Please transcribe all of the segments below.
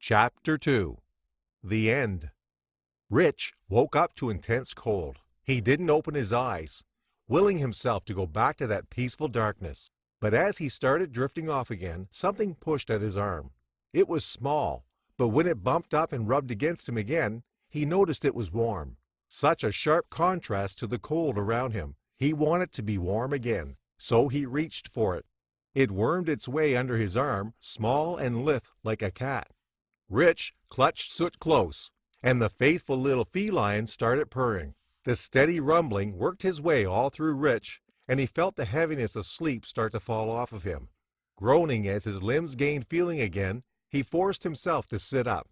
Chapter 2. The End. Rich woke up to intense cold. He didn't open his eyes, willing himself to go back to that peaceful darkness. But as he started drifting off again, something pushed at his arm. It was small, but when it bumped up and rubbed against him again, he noticed it was warm. Such a sharp contrast to the cold around him. He wanted to be warm again, so he reached for it. It wormed its way under his arm, small and lithe like a cat. Rich clutched Soot close, and the faithful little feline started purring. The steady rumbling worked his way all through Rich, and he felt the heaviness of sleep start to fall off of him. Groaning as his limbs gained feeling again, he forced himself to sit up.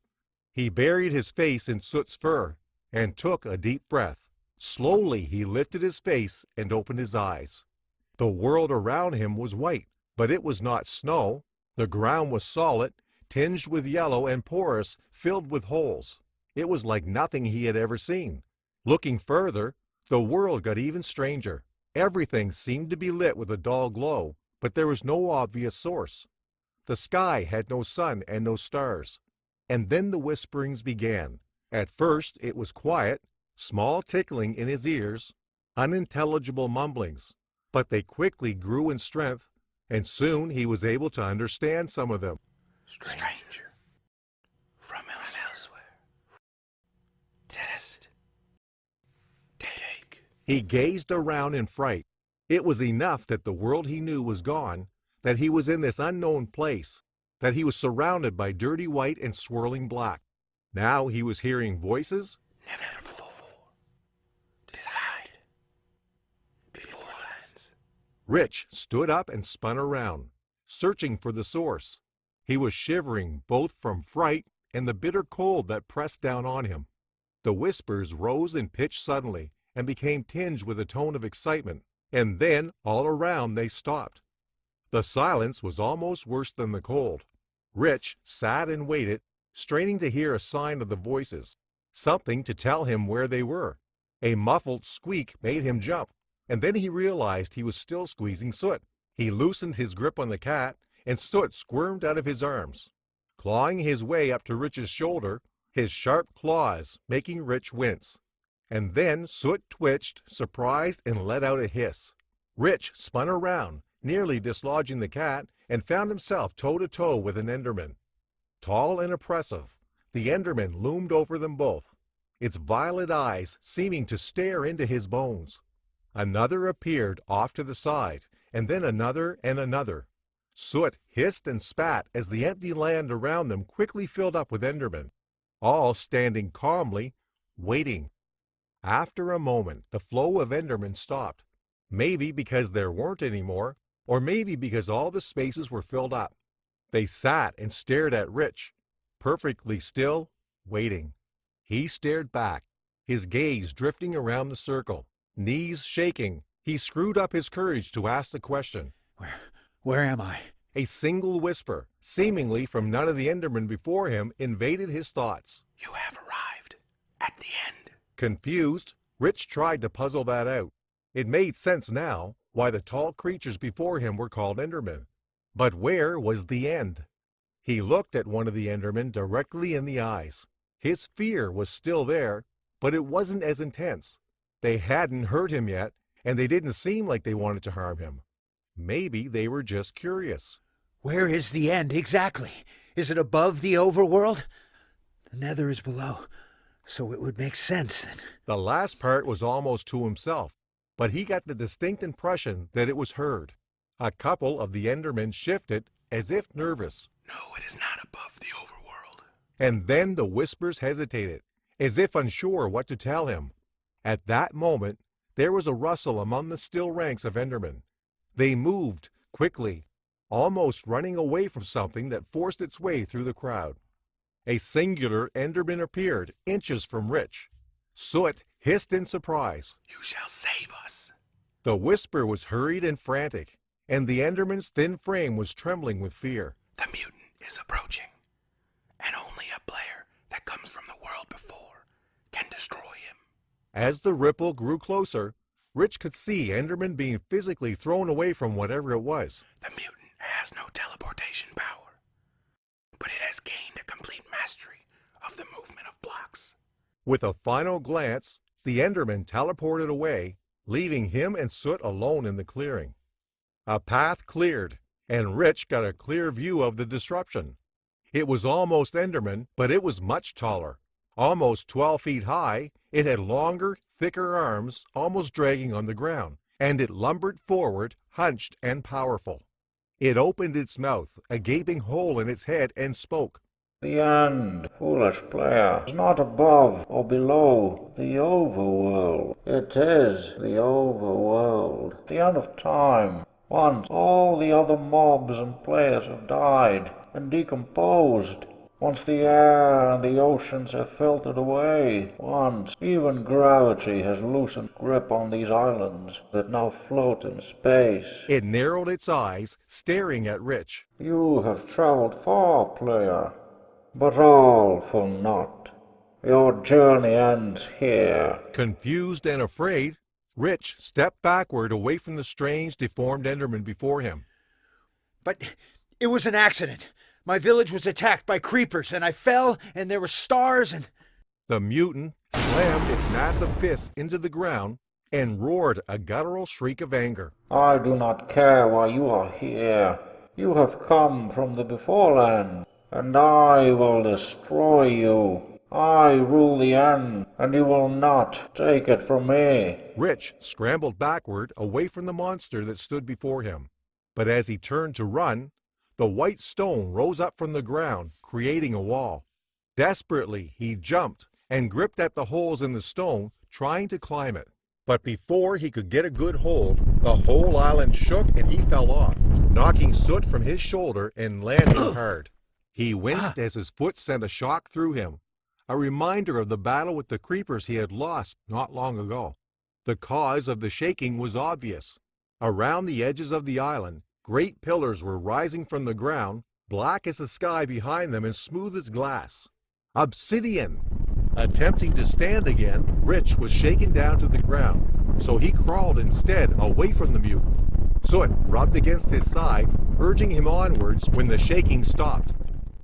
He buried his face in Soot's fur and took a deep breath. Slowly he lifted his face and opened his eyes. The world around him was white, but it was not snow. The ground was solid, tinged with yellow and porous, filled with holes. It was like nothing he had ever seen. Looking further, the world got even stranger. Everything seemed to be lit with a dull glow, but there was no obvious source. The sky had no sun and no stars. And then the whisperings began. At first it was quiet, small tickling in his ears, unintelligible mumblings, but they quickly grew in strength, and soon he was able to understand some of them. Stranger. From elsewhere. Test. Take. He gazed around in fright. It was enough that the world he knew was gone, that he was in this unknown place, that he was surrounded by dirty white and swirling black. Now he was hearing voices. Never before. Decide. Beforehand. Rich stood up and spun around, searching for the source. He was shivering both from fright and the bitter cold that pressed down on him. The whispers rose in pitch suddenly and became tinged with a tone of excitement, and then all around they stopped. The silence was almost worse than the cold. Rich sat and waited, straining to hear a sign of the voices, something to tell him where they were. A muffled squeak made him jump, and then he realized he was still squeezing Soot. He loosened his grip on the cat, and Soot squirmed out of his arms, clawing his way up to Rich's shoulder, his sharp claws making Rich wince. And then Soot twitched, surprised, and let out a hiss. Rich spun around, nearly dislodging the cat, and found himself toe-to-toe with an Enderman. Tall and oppressive, the Enderman loomed over them both, its violet eyes seeming to stare into his bones. Another appeared off to the side, and then another and another. Soot hissed and spat as the empty land around them quickly filled up with Endermen, all standing calmly, waiting. After a moment, the flow of Endermen stopped, maybe because there weren't any more, or maybe because all the spaces were filled up. They sat and stared at Rich, perfectly still, waiting. He stared back, his gaze drifting around the circle, knees shaking. He screwed up his courage to ask the question. Where am I? A single whisper, seemingly from none of the Endermen before him, invaded his thoughts. You have arrived at the end. Confused, Rich tried to puzzle that out. It made sense now why the tall creatures before him were called Endermen. But where was the end? He looked at one of the Endermen directly in the eyes. His fear was still there, but it wasn't as intense. They hadn't hurt him yet, and they didn't seem like they wanted to harm him. Maybe they were just curious. Where is the end exactly? Is it above the overworld? The nether is below, so it would make sense that... The last part was almost to himself, but he got the distinct impression that it was heard. A couple of the Endermen shifted, as if nervous. No, it is not above the overworld. And then the whispers hesitated, as if unsure what to tell him. At that moment, there was a rustle among the still ranks of Endermen. They moved quickly, almost running away from something that forced its way through the crowd. A singular Enderman appeared, inches from Rich. Soot hissed in surprise. You shall save us. The whisper was hurried and frantic, and the Enderman's thin frame was trembling with fear. The mutant is approaching, and only a player that comes from the world before can destroy him. As the ripple grew closer, Rich could see Enderman being physically thrown away from whatever it was. The mutant has no teleportation power, but it has gained a complete mastery of the movement of blocks. With a final glance, the Enderman teleported away, leaving him and Soot alone in the clearing. A path cleared, and Rich got a clear view of the disruption. It was almost Enderman, but it was much taller. Almost 12 feet high, it had longer, thicker arms, almost dragging on the ground, and it lumbered forward, hunched and powerful. It opened its mouth, a gaping hole in its head, and spoke. The end, foolish player, is not above or below the overworld. It is the overworld, the end of time. Once all the other mobs and players have died and decomposed. Once the air and the oceans have filtered away. Once even gravity has loosened grip on these islands that now float in space. It narrowed its eyes, staring at Rich. You have traveled far, player, but all for naught. Your journey ends here. Confused and afraid, Rich stepped backward away from the strange, deformed Enderman before him. But it was an accident. My village was attacked by creepers, and I fell, and there were stars, and... The mutant slammed its massive fists into the ground and roared a guttural shriek of anger. I do not care why you are here. You have come from the beforeland, and I will destroy you. I rule the end, and you will not take it from me. Rich scrambled backward away from the monster that stood before him. But as he turned to run, the white stone rose up from the ground, creating a wall. Desperately, he jumped and gripped at the holes in the stone, trying to climb it. But before he could get a good hold, the whole island shook and he fell off, knocking Soot from his shoulder and landing hard. He winced as his foot sent a shock through him, a reminder of the battle with the creepers he had lost not long ago. The cause of the shaking was obvious. Around the edges of the island, great pillars were rising from the ground, black as the sky behind them and smooth as glass. Obsidian! Attempting to stand again, Rich was shaken down to the ground, so he crawled instead away from the mutant. Soot rubbed against his side, urging him onwards when the shaking stopped.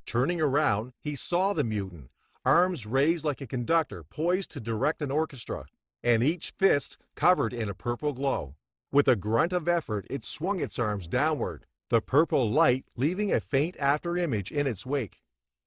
Turning around, he saw the mutant, arms raised like a conductor poised to direct an orchestra, and each fist covered in a purple glow. With a grunt of effort, it swung its arms downward, the purple light leaving a faint after-image in its wake.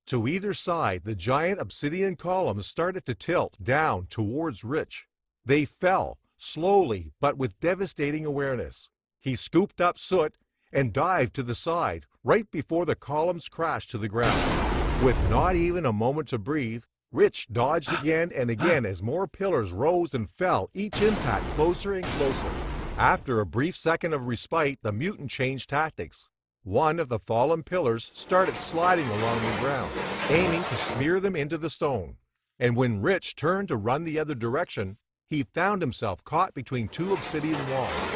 To either side, the giant obsidian columns started to tilt down towards Rich. They fell, slowly but with devastating awareness. He scooped up Soot and dived to the side, right before the columns crashed to the ground. With not even a moment to breathe, Rich dodged again and again as more pillars rose and fell, each impact closer and closer. After a brief second of respite, the mutant changed tactics. One of the fallen pillars started sliding along the ground, aiming to smear them into the stone. And when Rich turned to run the other direction, he found himself caught between two obsidian walls.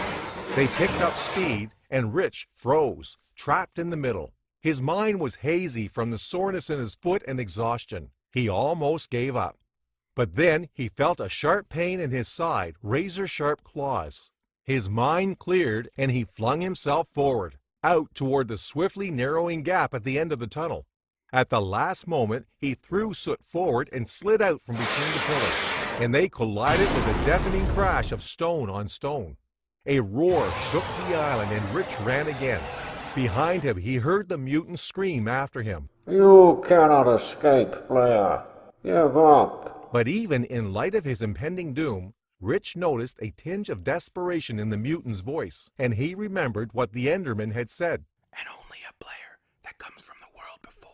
They picked up speed, and Rich froze, trapped in the middle. His mind was hazy from the soreness in his foot and exhaustion. He almost gave up. But then he felt a sharp pain in his side, razor-sharp claws. His mind cleared, and he flung himself forward, out toward the swiftly narrowing gap at the end of the tunnel. At the last moment, he threw Soot forward and slid out from between the pillars, and they collided with a deafening crash of stone on stone. A roar shook the island, and Rich ran again. Behind him, he heard the mutant scream after him. You cannot escape, player. Give up. But even in light of his impending doom, Rich noticed a tinge of desperation in the mutant's voice, and he remembered what the Enderman had said. And only a player that comes from the world before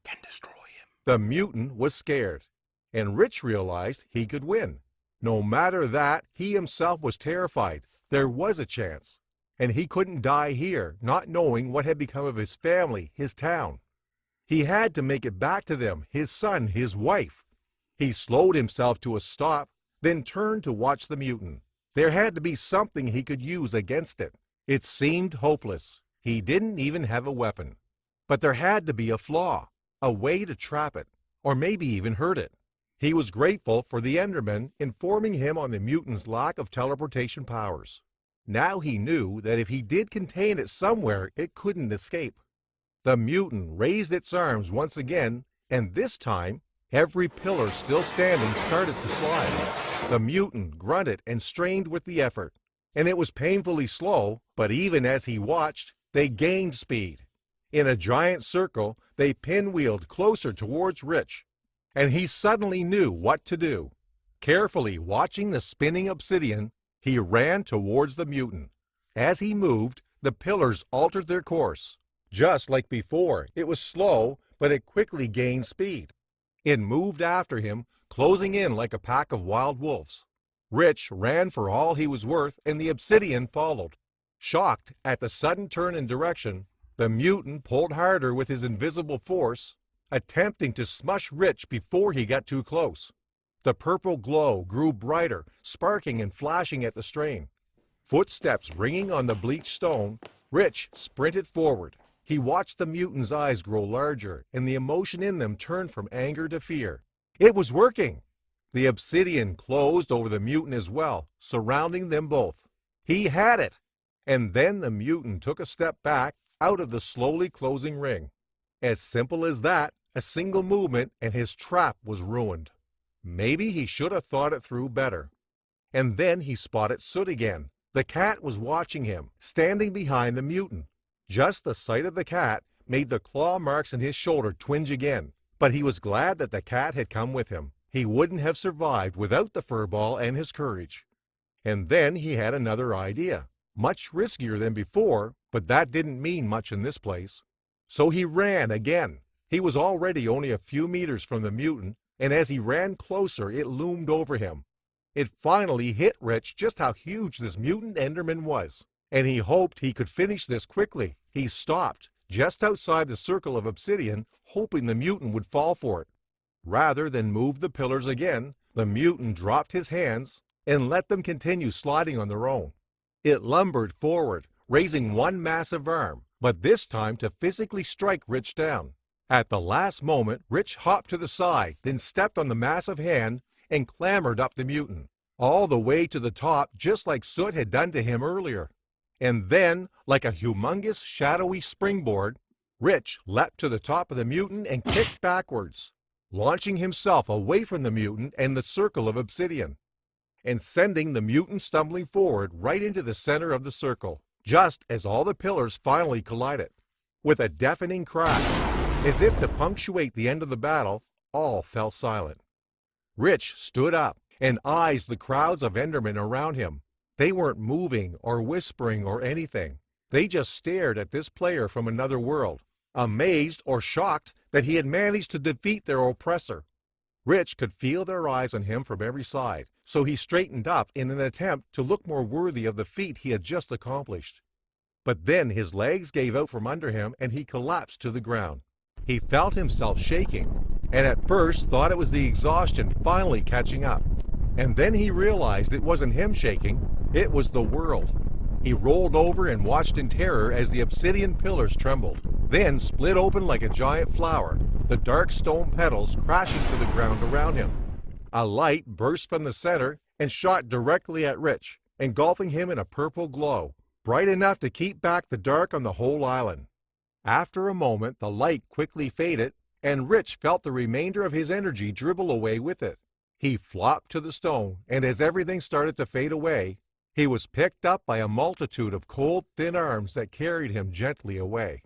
can destroy him. The mutant was scared, and Rich realized he could win. No matter that, he himself was terrified. There was a chance, and he couldn't die here, not knowing what had become of his family, his town. He had to make it back to them, his son, his wife. He slowed himself to a stop, then turned to watch the mutant. There had to be something he could use against it. It seemed hopeless. He didn't even have a weapon. But there had to be a flaw, a way to trap it, or maybe even hurt it. He was grateful for the Enderman informing him on the mutant's lack of teleportation powers. Now he knew that if he did contain it somewhere, it couldn't escape. The mutant raised its arms once again, and this time, every pillar still standing started to slide. The mutant grunted and strained with the effort, and it was painfully slow, but even as he watched, they gained speed. In a giant circle, they pinwheeled closer towards Rich, and he suddenly knew what to do. Carefully watching the spinning obsidian, he ran towards the mutant. As he moved, the pillars altered their course. Just like before, it was slow, but it quickly gained speed. It moved after him, closing in like a pack of wild wolves. Rich ran for all he was worth, and the obsidian followed. Shocked at the sudden turn in direction, the mutant pulled harder with his invisible force, attempting to smush Rich before he got too close. The purple glow grew brighter, sparking and flashing at the strain. Footsteps ringing on the bleached stone, Rich sprinted forward. He watched the mutant's eyes grow larger, and the emotion in them turn from anger to fear. It was working! The obsidian closed over the mutant as well, surrounding them both. He had it! And then the mutant took a step back out of the slowly closing ring. As simple as that, a single movement, and his trap was ruined. Maybe he should have thought it through better. And then he spotted Soot again. The cat was watching him, standing behind the mutant. Just the sight of the cat made the claw marks in his shoulder twinge again, but he was glad that the cat had come with him. He wouldn't have survived without the furball and his courage. And then he had another idea, much riskier than before, but that didn't mean much in this place. So he ran again. He was already only a few meters from the mutant, and as he ran closer, it loomed over him. It finally hit Rich just how huge this mutant Enderman was, and he hoped he could finish this quickly. He stopped just outside the circle of obsidian, hoping the mutant would fall for it. Rather than move the pillars again, the mutant dropped his hands and let them continue sliding on their own. It lumbered forward, raising one massive arm, but this time to physically strike Rich down. At the last moment, Rich hopped to the side, then stepped on the massive hand and clambered up the mutant, all the way to the top, just like Soot had done to him earlier. And then, like a humongous shadowy springboard, Rich leapt to the top of the mutant and kicked backwards, launching himself away from the mutant and the circle of obsidian, and sending the mutant stumbling forward right into the center of the circle, just as all the pillars finally collided. With a deafening crash, as if to punctuate the end of the battle, all fell silent. Rich stood up and eyed the crowds of Endermen around him. They weren't moving or whispering or anything. They just stared at this player from another world, amazed or shocked that he had managed to defeat their oppressor. Rich could feel their eyes on him from every side, so he straightened up in an attempt to look more worthy of the feat he had just accomplished. But then his legs gave out from under him and he collapsed to the ground. He felt himself shaking, and at first thought it was the exhaustion finally catching up. And then he realized it wasn't him shaking, it was the world. He rolled over and watched in terror as the obsidian pillars trembled, then split open like a giant flower, the dark stone petals crashing to the ground around him. A light burst from the center and shot directly at Rich, engulfing him in a purple glow, bright enough to keep back the dark on the whole island. After a moment, the light quickly faded, and Rich felt the remainder of his energy dribble away with it. He flopped to the stone, and as everything started to fade away, he was picked up by a multitude of cold, thin arms that carried him gently away.